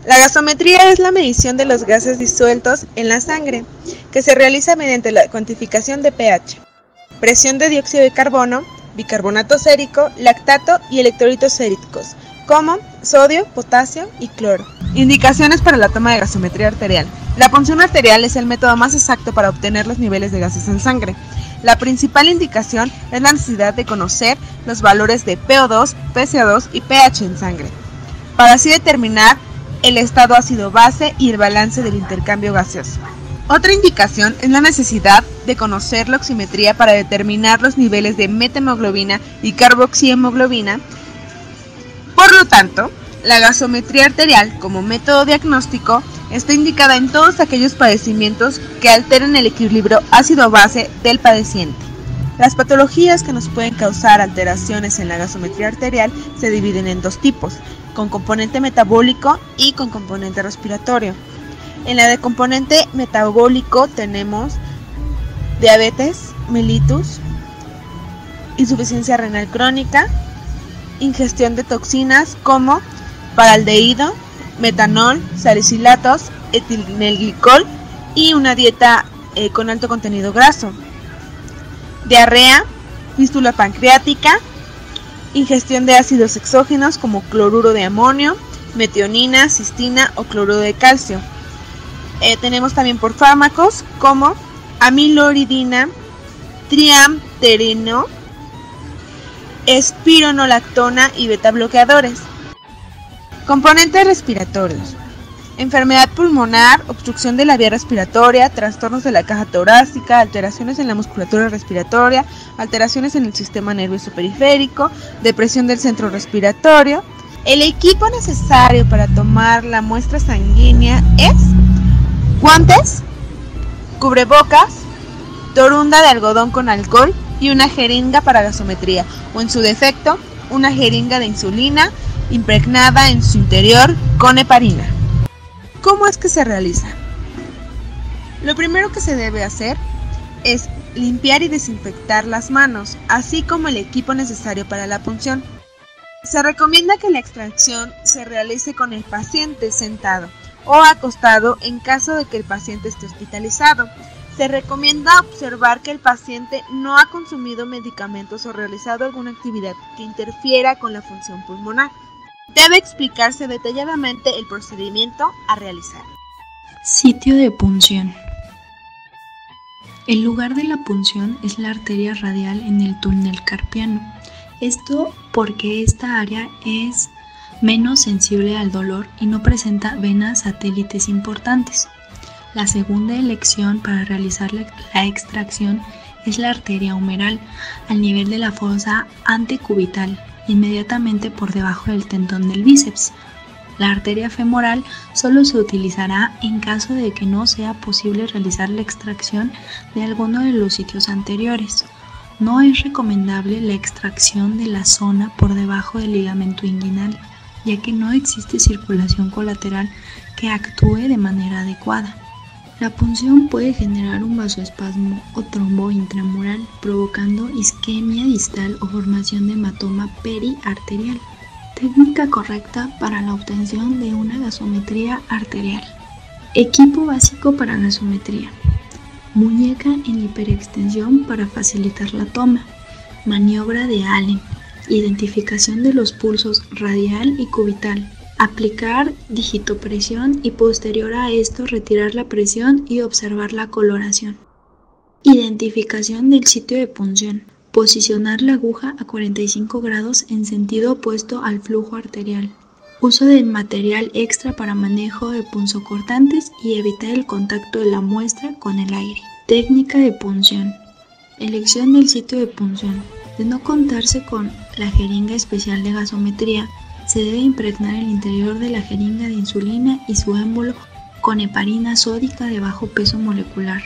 La gasometría es la medición de los gases disueltos en la sangre, que se realiza mediante la cuantificación de pH, presión de dióxido de carbono, bicarbonato sérico, lactato y electrolitos séricos, como sodio, potasio y cloro. Indicaciones para la toma de gasometría arterial. La punción arterial es el método más exacto para obtener los niveles de gases en sangre. La principal indicación es la necesidad de conocer los valores de PO2, PCO2 y pH en sangre, para así determinar el estado ácido-base y el balance del intercambio gaseoso. Otra indicación es la necesidad de conocer la oximetría para determinar los niveles de metahemoglobina y carboxihemoglobina. Por lo tanto, la gasometría arterial como método diagnóstico está indicada en todos aquellos padecimientos que alteren el equilibrio ácido-base del paciente. Las patologías que nos pueden causar alteraciones en la gasometría arterial se dividen en dos tipos, con componente metabólico y con componente respiratorio. En la de componente metabólico tenemos diabetes, mellitus, insuficiencia renal crónica, ingestión de toxinas como paraldehído, metanol, salicilatos, etilenglicol y una dieta con alto contenido graso. Diarrea, fístula pancreática, ingestión de ácidos exógenos como cloruro de amonio, metionina, cistina o cloruro de calcio. Tenemos también por fármacos como amiloridina, triamtereno, espironolactona y betabloqueadores. Componentes respiratorios. Enfermedad pulmonar, obstrucción de la vía respiratoria, trastornos de la caja torácica, alteraciones en la musculatura respiratoria, alteraciones en el sistema nervioso periférico, depresión del centro respiratorio. El equipo necesario para tomar la muestra sanguínea es guantes, cubrebocas, torunda de algodón con alcohol y una jeringa para gasometría, o en su defecto, una jeringa de insulina impregnada en su interior con heparina. ¿Cómo es que se realiza? Lo primero que se debe hacer es limpiar y desinfectar las manos, así como el equipo necesario para la punción. Se recomienda que la extracción se realice con el paciente sentado o acostado en caso de que el paciente esté hospitalizado. Se recomienda observar que el paciente no ha consumido medicamentos o realizado alguna actividad que interfiera con la función pulmonar. Debe explicarse detalladamente el procedimiento a realizar. Sitio de punción. El lugar de la punción es la arteria radial en el túnel carpiano. Esto porque esta área es menos sensible al dolor y no presenta venas satélites importantes. La segunda elección para realizar la extracción es la arteria humeral, al nivel de la fosa antecubital, inmediatamente por debajo del tendón del bíceps. La arteria femoral solo se utilizará en caso de que no sea posible realizar la extracción de alguno de los sitios anteriores. No es recomendable la extracción de la zona por debajo del ligamento inguinal, ya que no existe circulación colateral que actúe de manera adecuada. La punción puede generar un vasoespasmo o trombo intramural, provocando isquemia distal o formación de hematoma periarterial. Técnica correcta para la obtención de una gasometría arterial. Equipo básico para gasometría. Muñeca en hiperextensión para facilitar la toma. Maniobra de Allen. Identificación de los pulsos radial y cubital. Aplicar digitopresión y posterior a esto retirar la presión y observar la coloración. Identificación del sitio de punción. Posicionar la aguja a 45 grados en sentido opuesto al flujo arterial. Uso de material extra para manejo de punzocortantes y evitar el contacto de la muestra con el aire. Técnica de punción. Elección del sitio de punción. De no contarse con la jeringa especial de gasometría, se debe impregnar el interior de la jeringa de insulina y su émbolo con heparina sódica de bajo peso molecular.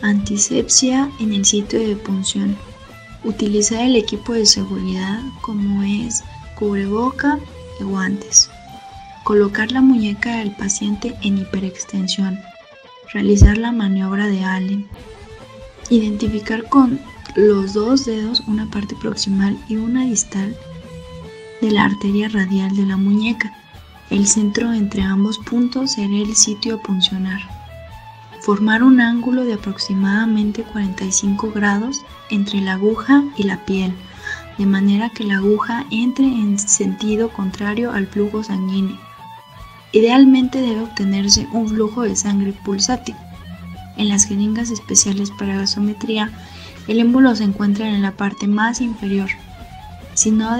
Antisepsia en el sitio de punción. Utilizar el equipo de seguridad como es cubreboca y guantes. Colocar la muñeca del paciente en hiperextensión. Realizar la maniobra de Allen. Identificar con los dos dedos una parte proximal y una distal de la arteria radial de la muñeca. El centro entre ambos puntos será el sitio a puncionar. Formar un ángulo de aproximadamente 45 grados entre la aguja y la piel, de manera que la aguja entre en sentido contrario al flujo sanguíneo. Idealmente debe obtenerse un flujo de sangre pulsátil. En las jeringas especiales para gasometría, el émbolo se encuentra en la parte más inferior. Si no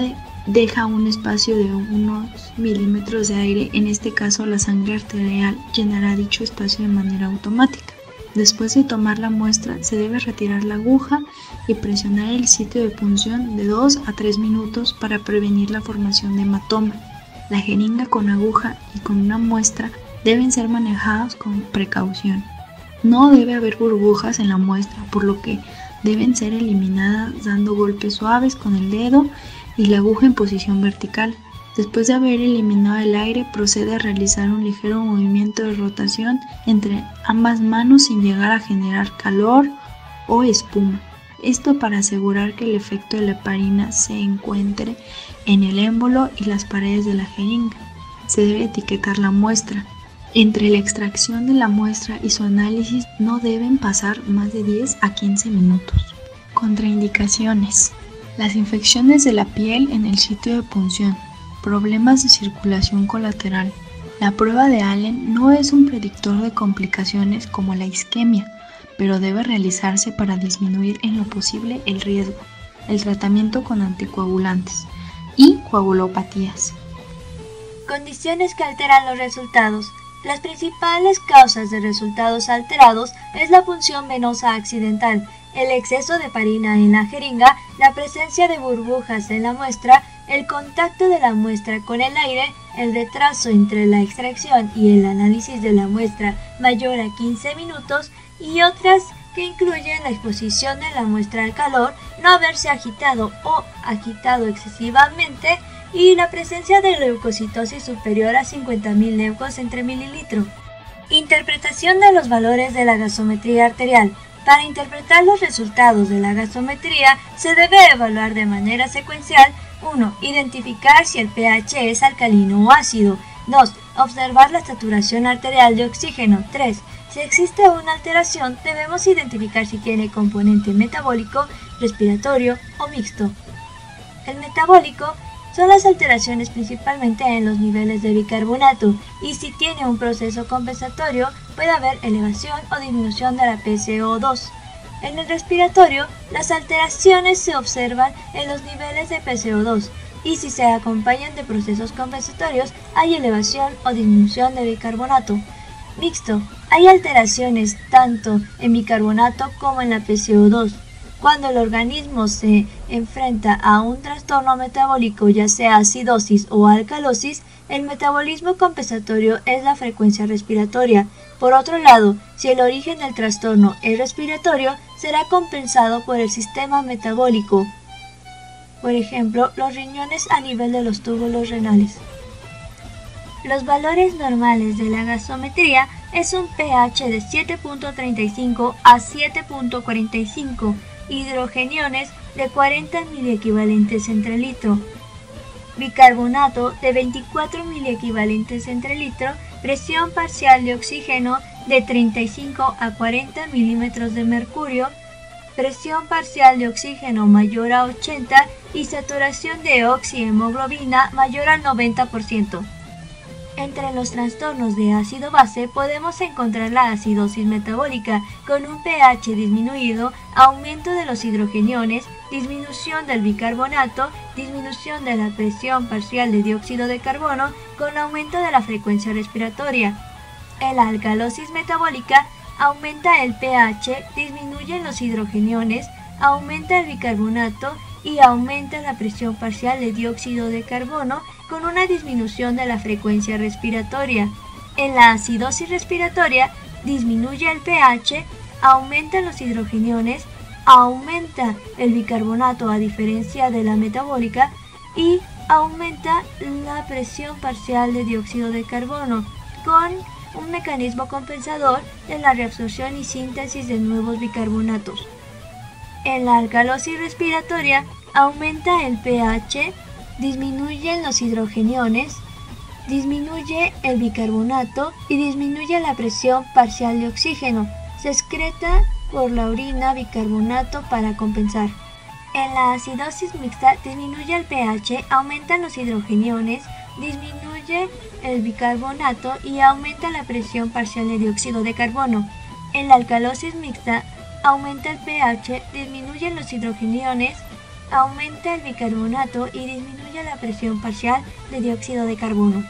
deja un espacio de unos milímetros de aire, en este caso la sangre arterial llenará dicho espacio de manera automática. Después de tomar la muestra, se debe retirar la aguja y presionar el sitio de punción de 2 a 3 minutos para prevenir la formación de hematoma. La jeringa con aguja y con una muestra deben ser manejados con precaución. No debe haber burbujas en la muestra, por lo que deben ser eliminadas dando golpes suaves con el dedo y la aguja en posición vertical. Después de haber eliminado el aire, procede a realizar un ligero movimiento de rotación entre ambas manos sin llegar a generar calor o espuma. Esto para asegurar que el efecto de la heparina se encuentre en el émbolo y las paredes de la jeringa. Se debe etiquetar la muestra. Entre la extracción de la muestra y su análisis no deben pasar más de 10 a 15 minutos. Contraindicaciones. Las infecciones de la piel en el sitio de punción. Problemas de circulación colateral. La prueba de Allen no es un predictor de complicaciones como la isquemia, pero debe realizarse para disminuir en lo posible el riesgo. El tratamiento con anticoagulantes y coagulopatías. Condiciones que alteran los resultados. Las principales causas de resultados alterados es la punción venosa accidental, el exceso de heparina en la jeringa, la presencia de burbujas en la muestra, el contacto de la muestra con el aire, el retraso entre la extracción y el análisis de la muestra mayor a 15 minutos y otras que incluyen la exposición de la muestra al calor, no haberse agitado o agitado excesivamente y la presencia de leucocitosis superior a 50.000 leucos entre mililitro. Interpretación de los valores de la gasometría arterial. Para interpretar los resultados de la gasometría se debe evaluar de manera secuencial. 1. Identificar si el pH es alcalino o ácido. 2. Observar la saturación arterial de oxígeno. 3. Si existe una alteración, debemos identificar si tiene componente metabólico, respiratorio o mixto. El metabólico son las alteraciones principalmente en los niveles de bicarbonato y si tiene un proceso compensatorio puede haber elevación o disminución de la PCO2. En el respiratorio, las alteraciones se observan en los niveles de PCO2 y si se acompañan de procesos compensatorios hay elevación o disminución de bicarbonato. Mixto, hay alteraciones tanto en bicarbonato como en la PCO2. Cuando el organismo se enfrenta a un trastorno metabólico, ya sea acidosis o alcalosis, el metabolismo compensatorio es la frecuencia respiratoria. Por otro lado, si el origen del trastorno es respiratorio, será compensado por el sistema metabólico. Por ejemplo, los riñones a nivel de los túbulos renales. Los valores normales de la gasometría es un pH de 7.35 a 7.45, hidrogeniones de 40 miliequivalentes entre litro, bicarbonato de 24 miliequivalentes entre litro, presión parcial de oxígeno de 35 a 40 milímetros de mercurio, presión parcial de oxígeno mayor a 80 y saturación de oxihemoglobina mayor al 90%. Entre los trastornos de ácido-base podemos encontrar la acidosis metabólica con un pH disminuido, aumento de los hidrogeniones, disminución del bicarbonato, disminución de la presión parcial de dióxido de carbono con aumento de la frecuencia respiratoria. En la alcalosis metabólica aumenta el pH, disminuyen los hidrogeniones, aumenta el bicarbonato y aumenta la presión parcial de dióxido de carbono con una disminución de la frecuencia respiratoria. En la acidosis respiratoria disminuye el pH, aumentan los hidrogeniones, aumenta el bicarbonato a diferencia de la metabólica y aumenta la presión parcial de dióxido de carbono con un mecanismo compensador de la reabsorción y síntesis de nuevos bicarbonatos. En la alcalosis respiratoria aumenta el pH, disminuyen los hidrogeniones, disminuye el bicarbonato y disminuye la presión parcial de oxígeno. Se excreta por la orina bicarbonato para compensar. En la acidosis mixta disminuye el pH, aumentan los hidrogeniones, disminuye el bicarbonato y aumenta la presión parcial de dióxido de carbono. En la alcalosis mixta aumenta el pH, disminuyen los hidrogeniones, aumenta el bicarbonato y disminuye la presión parcial de dióxido de carbono.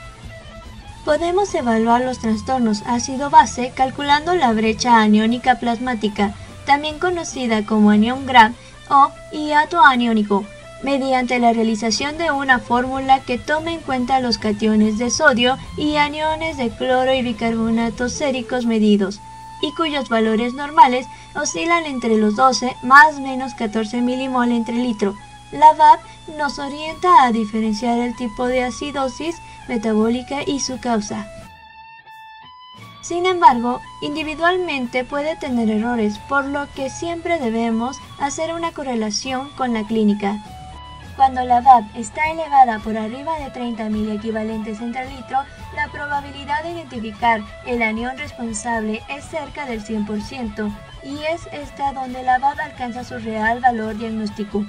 Podemos evaluar los trastornos ácido-base calculando la brecha aniónica plasmática, también conocida como anión Gram o hiato aniónico, mediante la realización de una fórmula que tome en cuenta los cationes de sodio y aniones de cloro y bicarbonatos séricos medidos, y cuyos valores normales oscilan entre los 12 más o menos 14 milimol entre litro. La VAP nos orienta a diferenciar el tipo de acidosis metabólica y su causa. Sin embargo, individualmente puede tener errores, por lo que siempre debemos hacer una correlación con la clínica. Cuando la VAP está elevada por arriba de 30 miliequivalentes entre litro, la probabilidad de identificar el anión responsable es cerca del 100%, y es esta donde la VAP alcanza su real valor diagnóstico.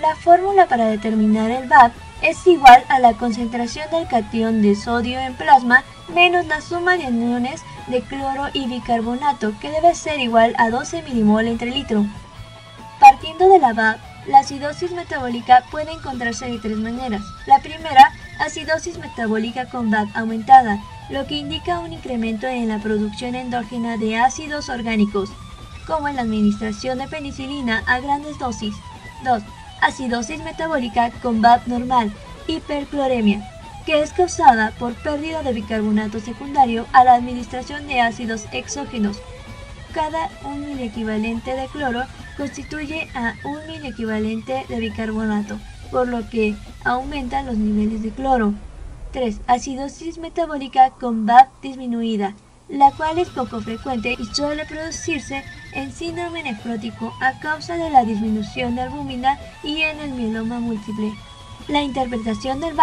La fórmula para determinar el VAP es igual a la concentración del catión de sodio en plasma menos la suma de aniones de cloro y bicarbonato, que debe ser igual a 12 milimol entre litro. Partiendo de la VAP, la acidosis metabólica puede encontrarse de tres maneras. La primera, acidosis metabólica con VAP aumentada, lo que indica un incremento en la producción endógena de ácidos orgánicos, como en la administración de penicilina a grandes dosis. 2. Acidosis metabólica con VAP normal, hipercloremia, que es causada por pérdida de bicarbonato secundario a la administración de ácidos exógenos. Cada 1 miliequivalente de cloro constituye a 1 miliequivalente de bicarbonato, por lo que aumentan los niveles de cloro. 3. Acidosis metabólica con VAP disminuida, la cual es poco frecuente y suele producirse en síndrome nefrótico a causa de la disminución de albúmina y en el mieloma múltiple. La interpretación del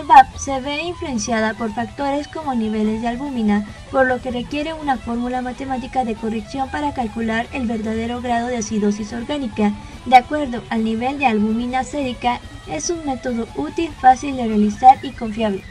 VAP se ve influenciada por factores como niveles de albúmina, por lo que requiere una fórmula matemática de corrección para calcular el verdadero grado de acidosis orgánica, de acuerdo al nivel de albúmina sérica. Es un método útil, fácil de realizar y confiable.